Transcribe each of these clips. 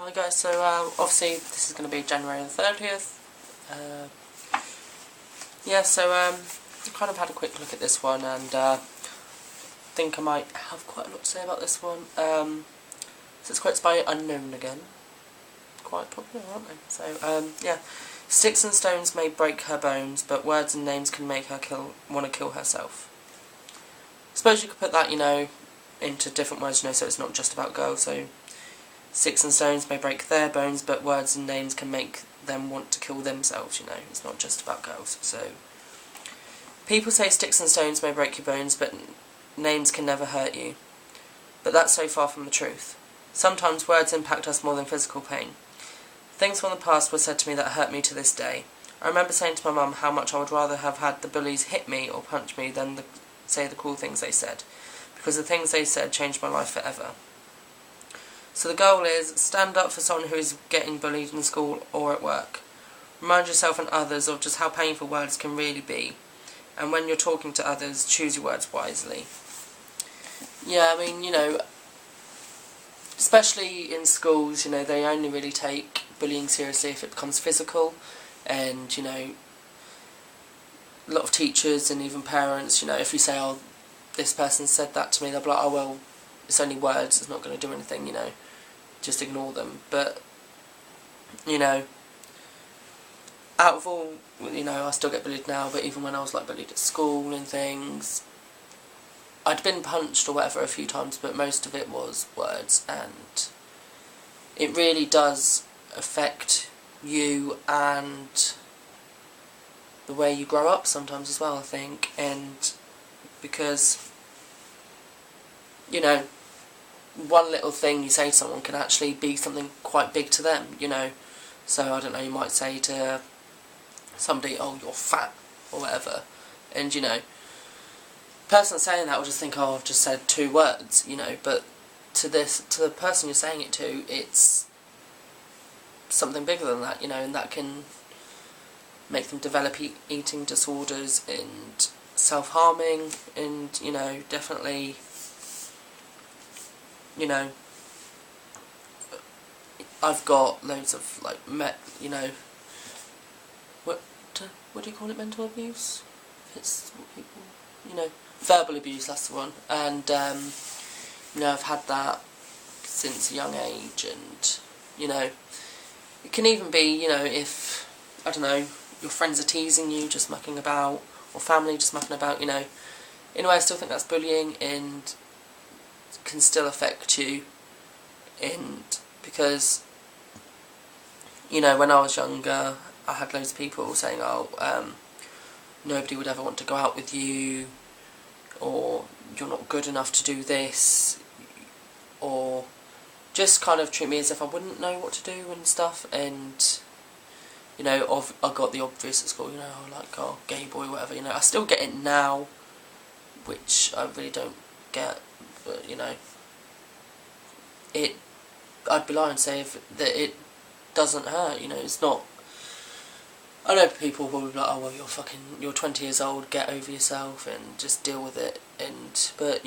Hi guys, so obviously this is going to be January the 30th. I kind of had a quick look at this one and think I might have quite a lot to say about this one. So it's quotes by Unknown again. Quite popular, aren't they? So, sticks and stones may break her bones, but words and names can make her want to kill herself. Suppose you could put that, into different words, so it's not just about girls, so sticks and stones may break their bones, but words and names can make them want to kill themselves, It's not just about girls. So, people say sticks and stones may break your bones, but names can never hurt you. But that's so far from the truth. Sometimes words impact us more than physical pain. Things from the past were said to me that hurt me to this day. I remember saying to my mum how much I would rather have had the bullies hit me or punch me than say the cool things they said, because the things they said changed my life forever. So the goal is, stand up for someone who is getting bullied in school or at work. Remind yourself and others of just how painful words can really be. And when you're talking to others, choose your words wisely. Yeah, especially in schools, they only really take bullying seriously if it becomes physical. And, a lot of teachers and even parents, if you say, oh, this person said that to me, they'll be like, oh, well, it's only words, it's not going to do anything, just ignore them. But, out of all, I still get bullied now, but even when I was bullied at school and things, I'd been punched or whatever a few times, but most of it was words, and it really does affect you and the way you grow up sometimes as well, I think, and because, one little thing you say to someone can actually be something quite big to them, So, I don't know, you might say to somebody, oh, you're fat, or whatever, and, the person saying that will just think, oh, I've just said two words, but to the person you're saying it to, it's something bigger than that, and that can make them develop eating disorders and self-harming, and, definitely, I've got loads of, what do you call it, mental abuse? It's what people, verbal abuse, that's the one, and, I've had that since a young age, and, it can even be, if, I don't know, your friends are teasing you, just mucking about, or family just mucking about, in a way I still think that's bullying, and can still affect you, and because, when I was younger, I had loads of people saying, oh, nobody would ever want to go out with you, or you're not good enough to do this, or just kind of treat me as if I wouldn't know what to do and stuff, and, I got the obvious at school, oh, gay boy, whatever, I still get it now, which I really don't get, but, I'd be lying to say that it doesn't hurt, it's not. I know people will be like, oh, well, you're 20 years old, get over yourself and just deal with it, but,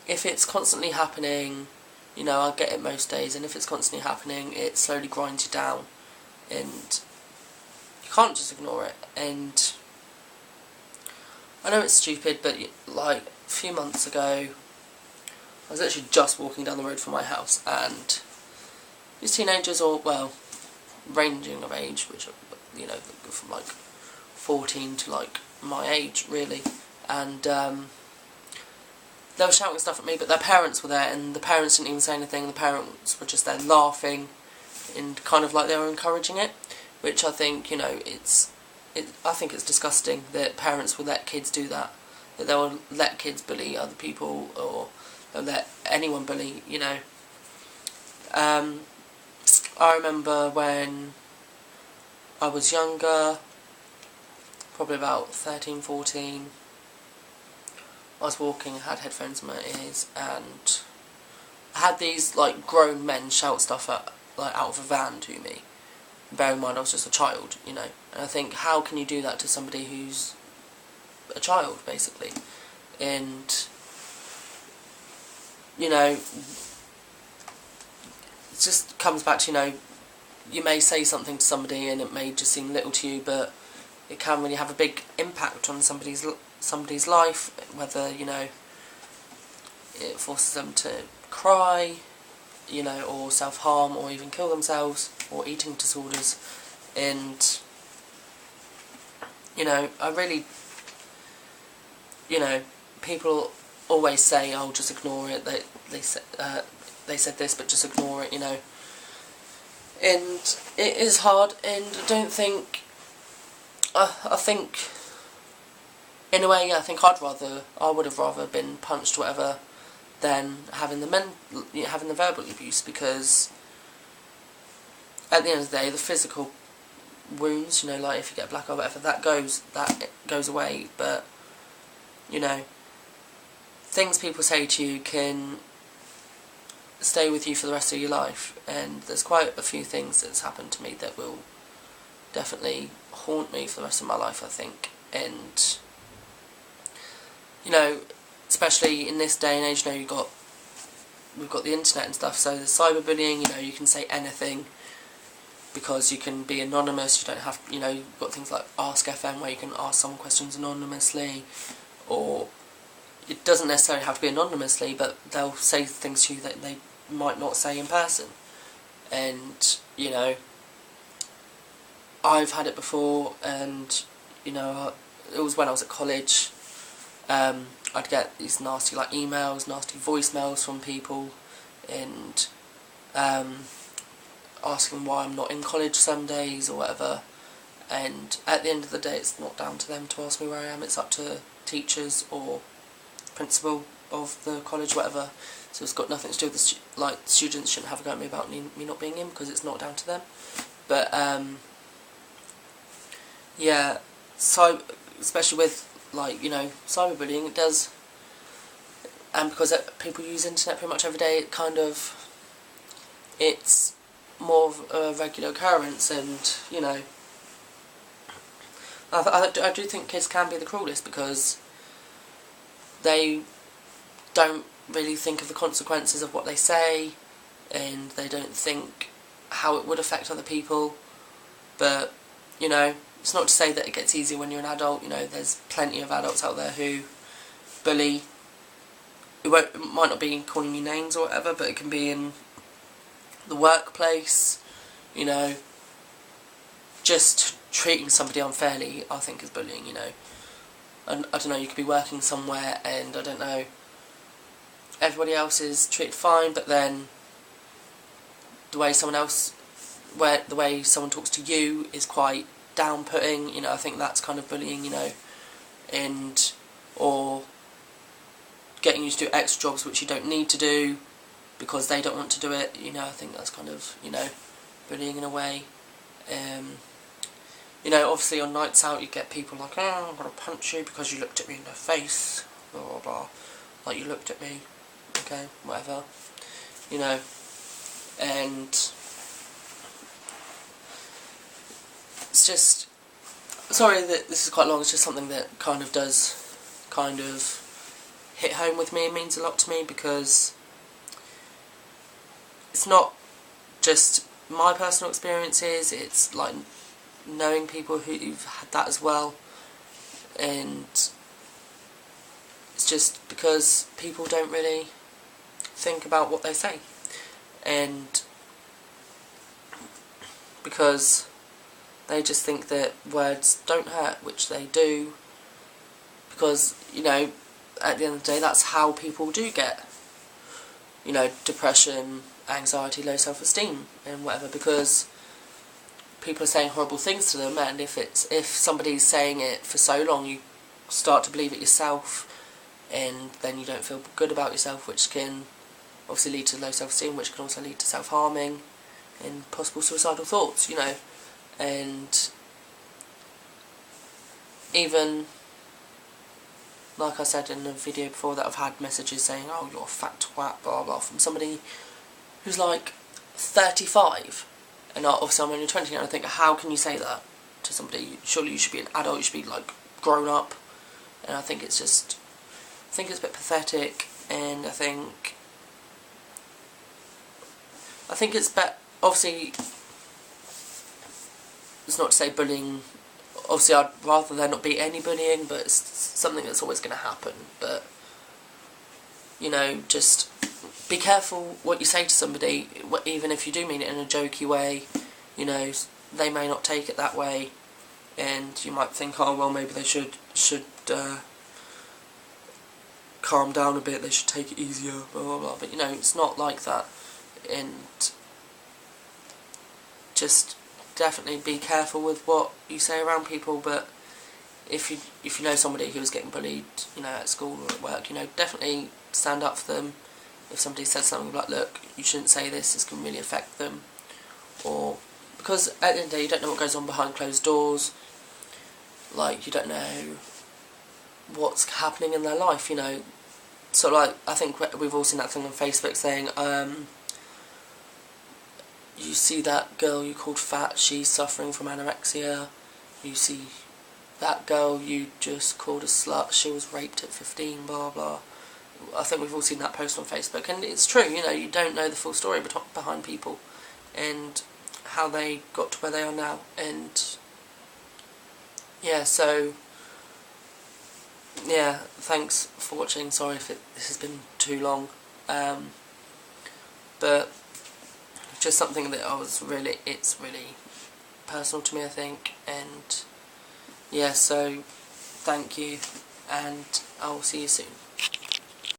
if it's constantly happening, I get it most days, and if it's constantly happening, it slowly grinds you down, and you can't just ignore it, and I know it's stupid, but, a few months ago, I was actually just walking down the road from my house, and these teenagers, ranging of age, which are, from 14 to my age, really, and they were shouting stuff at me, but their parents were there, and the parents didn't even say anything. The parents were just there laughing, and kind of they were encouraging it, which I think, I think it's disgusting that parents will let kids do that, that they will let kids bully other people, or they'll let anyone bully, I remember when I was younger, probably about 13, 14, I was walking, I had headphones in my ears, and I had these, grown men shout stuff out of a van to me. Bear in mind, I was just a child, and I think, how can you do that to somebody who's a child, basically? And, just comes back to, you know, you may say something to somebody and it may just seem little to you, but it can really have a big impact on somebody's life, whether, you know, it forces them to cry, you know, or self-harm, or even kill themselves, or eating disorders. And, you know, I really, you know, people always say, oh, just ignore it, they said this, but just ignore it, you know. And it is hard, and I don't think, I think, in a way, I think I would have rather been punched or whatever than having the verbal abuse, because at the end of the day, the physical wounds, you know, like if you get a black eye or whatever, that goes away, but, you know, things people say to you can stay with you for the rest of your life, and there's quite a few things that's happened to me that will definitely haunt me for the rest of my life, I think. And, you know, especially in this day and age, you know, we've got the internet and stuff, so the cyberbullying, you know, you can say anything because you can be anonymous. You don't have, you know, you've got things like Ask FM where you can ask someone questions anonymously, or it doesn't necessarily have to be anonymously, but they'll say things to you that they might not say in person. And, you know, I've had it before, and, you know, it was when I was at college. I'd get these nasty, like, emails, nasty voicemails from people, and asking why I'm not in college some days or whatever. And at the end of the day, it's not down to them to ask me where I am. It's up to teachers or principal of the college, whatever. So it's got nothing to do with like, students shouldn't have a go at me about me not being in, because it's not down to them. But yeah, so especially with, like, you know, cyberbullying, it does, and because people use internet pretty much every day, it kind of, it's more of a regular occurrence. And, you know, I do think kids can be the cruelest, because they don't really think of the consequences of what they say, and they don't think how it would affect other people. But, you know, it's not to say that it gets easier when you're an adult. You know, there's plenty of adults out there who bully. It might not be calling you names or whatever, but it can be in the workplace, you know. Just treating somebody unfairly, I think, is bullying, you know. And I don't know, you could be working somewhere and, I don't know, everybody else is treated fine, but then the way someone talks to you is quite down-putting, you know. I think that's kind of bullying, you know. And, or getting you to do extra jobs which you don't need to do because they don't want to do it, you know. I think that's kind of, you know, bullying in a way. You know, obviously on nights out you get people like, oh, I'm going to punch you because you looked at me in the face, blah blah blah, like you looked at me, okay, whatever, you know. And it's just, sorry that this is quite long, it's just something that kind of does kind of hit home with me. It means a lot to me, because it's not just my personal experiences, it's like knowing people who've had that as well. And it's just because people don't really think about what they say, and because they just think that words don't hurt, which they do, because, you know, at the end of the day, that's how people do get, you know, depression, anxiety, low self-esteem and whatever, because people are saying horrible things to them. And if somebody's saying it for so long, you start to believe it yourself, and then you don't feel good about yourself, which can obviously lead to low self-esteem, which can also lead to self-harming and possible suicidal thoughts, you know. And even, like I said in the video before, that I've had messages saying, oh, you're a fat twat, blah blah, from somebody who's like 35, and obviously I'm only 20, and I think, how can you say that to somebody? Surely you should be an adult, you should be like grown up. And I think it's just, I think it's a bit pathetic, and I think I think it's better, obviously, it's not to say bullying, obviously I'd rather there not be any bullying, but it's something that's always going to happen. But, you know, just be careful what you say to somebody, even if you do mean it in a jokey way. You know, they may not take it that way, and you might think, oh well, maybe they should calm down a bit, they should take it easier, blah blah blah. But you know, it's not like that, and just definitely be careful with what you say around people. But if you know somebody who is getting bullied, you know, at school or at work, you know, definitely stand up for them. If somebody says something like, look, you shouldn't say this can really affect them, or because at the end of the day you don't know what goes on behind closed doors. Like, you don't know what's happening in their life, you know. So like, I think we've all seen that thing on Facebook saying, you see that girl you called fat, she's suffering from anorexia. You see that girl you just called a slut, she was raped at 15, blah blah. I think we've all seen that post on Facebook, and it's true, you know, you don't know the full story behind people and how they got to where they are now. And yeah, so yeah, thanks for watching. Sorry if this has been too long, but just something that it's really personal to me, I think. And yeah, so thank you, and I will see you soon.